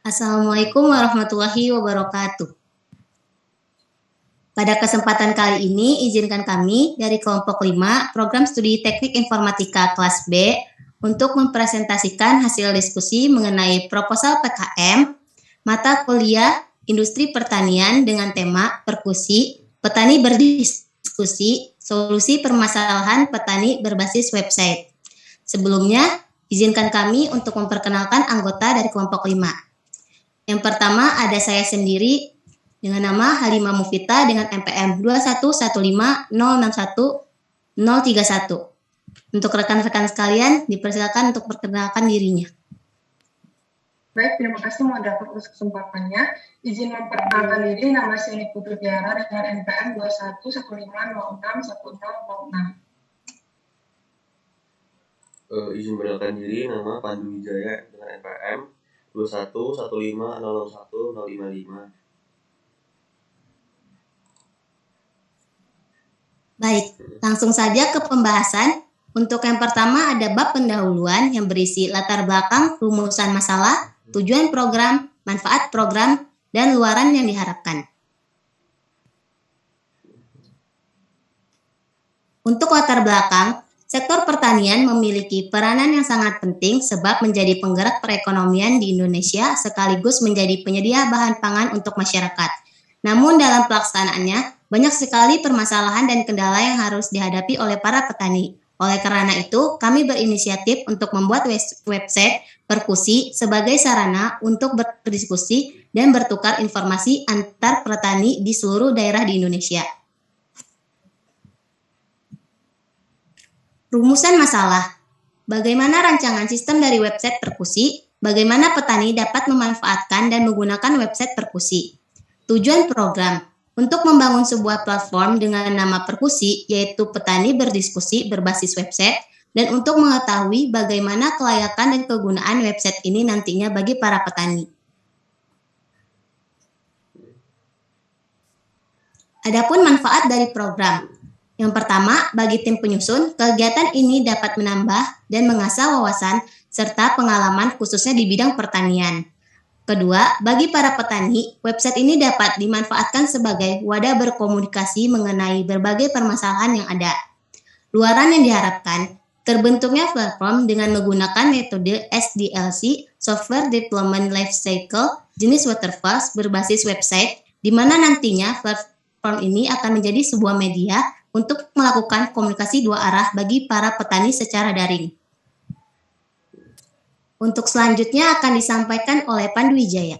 Assalamualaikum warahmatullahi wabarakatuh. Pada kesempatan kali ini, izinkan kami dari kelompok 5 Program Studi Teknik Informatika kelas B untuk mempresentasikan hasil diskusi mengenai proposal PKM mata kuliah Industri Pertanian dengan tema Perkusi, Petani Berdiskusi, Solusi Permasalahan Petani Berbasis Website. Sebelumnya, izinkan kami untuk memperkenalkan anggota dari kelompok 5. Yang pertama ada saya sendiri dengan nama Halimah Mufita dengan NPM 2115061-031. Untuk rekan-rekan sekalian, dipersilakan untuk perkenalkan dirinya. Baik, terima kasih moderator atas kesempatannya. Izin memperkenalkan diri, nama saya Putri Tiara dengan NPM 21150610. Izin memperkenalkan diri, nama Pandu Wijaya dengan NPM 2115001-055. Baik, langsung saja ke pembahasan. Untuk yang pertama ada bab pendahuluan yang berisi latar belakang, rumusan masalah, tujuan program, manfaat program, dan luaran yang diharapkan. Untuk latar belakang, sektor pertanian memiliki peranan yang sangat penting sebab menjadi penggerak perekonomian di Indonesia sekaligus menjadi penyedia bahan pangan untuk masyarakat. Namun dalam pelaksanaannya, banyak sekali permasalahan dan kendala yang harus dihadapi oleh para petani. Oleh karena itu, kami berinisiatif untuk membuat website Perkusi sebagai sarana untuk berdiskusi dan bertukar informasi antar petani di seluruh daerah di Indonesia. Rumusan masalah. Bagaimana rancangan sistem dari website Perkusi? Bagaimana petani dapat memanfaatkan dan menggunakan website Perkusi? Tujuan program. Untuk membangun sebuah platform dengan nama Perkusi, yaitu petani berdiskusi berbasis website, dan untuk mengetahui bagaimana kelayakan dan kegunaan website ini nantinya bagi para petani. Adapun manfaat dari program. Yang pertama, bagi tim penyusun, kegiatan ini dapat menambah dan mengasah wawasan serta pengalaman khususnya di bidang pertanian. Kedua, bagi para petani, website ini dapat dimanfaatkan sebagai wadah berkomunikasi mengenai berbagai permasalahan yang ada. Luaran yang diharapkan, terbentuknya platform dengan menggunakan metode SDLC, Software Development Life Cycle, jenis waterfall berbasis website, di mana nantinya platform ini akan menjadi sebuah media untuk melakukan komunikasi dua arah bagi para petani secara daring. Untuk selanjutnya akan disampaikan oleh Pandu Wijaya.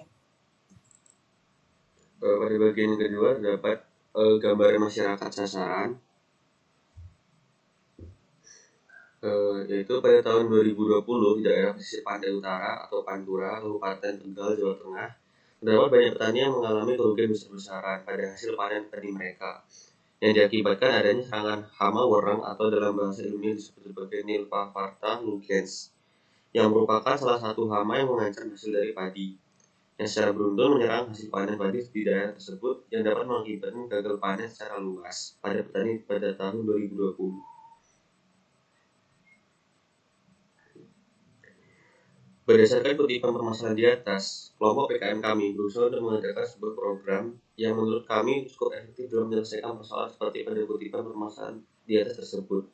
Pada bagian kedua terdapat gambaran masyarakat sasaran, yaitu pada tahun 2020 di daerah pesisir Pantai Utara atau Pantura, Kabupaten Tegal, Jawa Tengah, terdapat banyak petani yang mengalami kerugian besar-besaran pada hasil panen padi mereka, yang diakibatkan adanya serangan hama wereng atau dalam bahasa ilmiah disebut sebagai Nilphavarta nugens, yang merupakan salah satu hama yang mengancam hasil dari padi, yang secara beruntun menyerang hasil panen padi di daerah tersebut yang dapat mengakibatkan gagal panen secara luas pada petani pada tahun 2020. Berdasarkan kutipan permasalahan di atas, kelompok PKM kami berusaha untuk mengadakan sebuah program yang menurut kami cukup efektif dalam menyelesaikan persoalan seperti pada kutipan permasalahan di atas tersebut,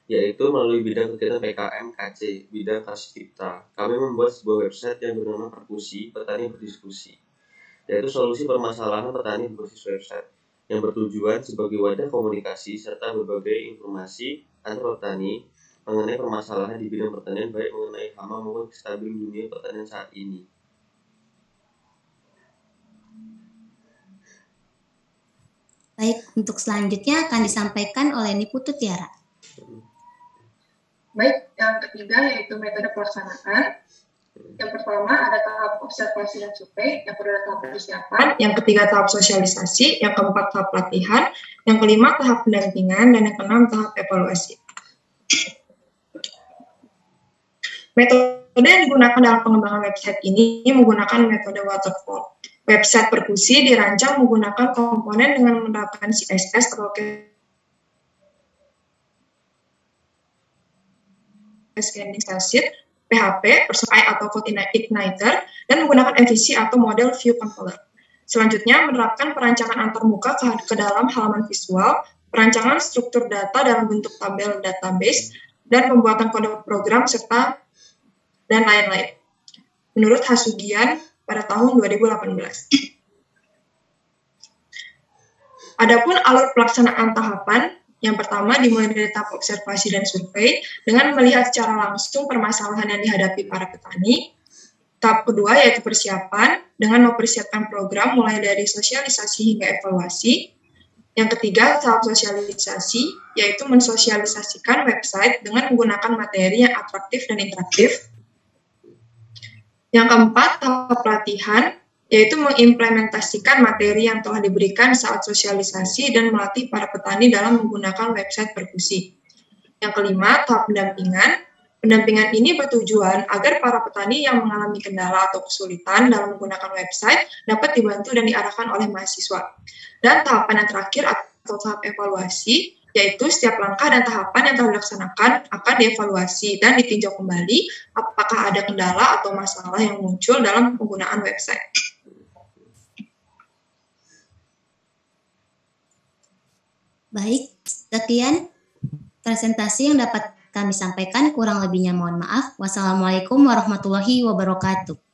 yaitu melalui bidang kegiatan PKM KC, bidang kasus cipta. Kami membuat sebuah website yang bernama Perkusi, Petani Berdiskusi, yaitu solusi permasalahan petani berbasis website, yang bertujuan sebagai wadah komunikasi serta berbagai informasi antar petani mengenai permasalahan di bidang pertanian, baik mengenai hama maupun kestabilan dunia pertanian saat ini. Baik, untuk selanjutnya akan disampaikan oleh Niputu Tiara. Baik, yang ketiga yaitu metode pelaksanaan. Yang pertama ada tahap observasi dan survei, yang kedua tahap persiapan, yang ketiga tahap sosialisasi, yang keempat tahap pelatihan, yang kelima tahap pendampingan, dan yang keenam tahap evaluasi. Metode yang digunakan dalam pengembangan website ini menggunakan metode waterfall. Website Perkusi dirancang menggunakan komponen dengan menerapkan CSS atau Cascading Style Sheet. PHP, Person AI atau Code Igniter, dan menggunakan MVC atau model View Compiler. Selanjutnya, menerapkan perancangan antarmuka ke dalam halaman visual, perancangan struktur data dalam bentuk tabel database, dan pembuatan kode program, serta dan lain-lain. Menurut Hasugian pada tahun 2018. Adapun alur pelaksanaan tahapan, yang pertama dimulai dari tahap observasi dan survei dengan melihat secara langsung permasalahan yang dihadapi para petani. Tahap kedua yaitu persiapan dengan mempersiapkan program mulai dari sosialisasi hingga evaluasi. Yang ketiga tahap sosialisasi yaitu mensosialisasikan website dengan menggunakan materi yang atraktif dan interaktif. Yang keempat tahap pelatihan yaitu mengimplementasikan materi yang telah diberikan saat sosialisasi dan melatih para petani dalam menggunakan website Perkusi. Yang kelima, tahap pendampingan. Pendampingan ini bertujuan agar para petani yang mengalami kendala atau kesulitan dalam menggunakan website dapat dibantu dan diarahkan oleh mahasiswa. Dan tahapan yang terakhir atau tahap evaluasi, yaitu setiap langkah dan tahapan yang telah dilaksanakan akan dievaluasi dan ditinjau kembali apakah ada kendala atau masalah yang muncul dalam penggunaan website. Baik, sekian presentasi yang dapat kami sampaikan. Kurang lebihnya mohon maaf. Wassalamualaikum warahmatullahi wabarakatuh.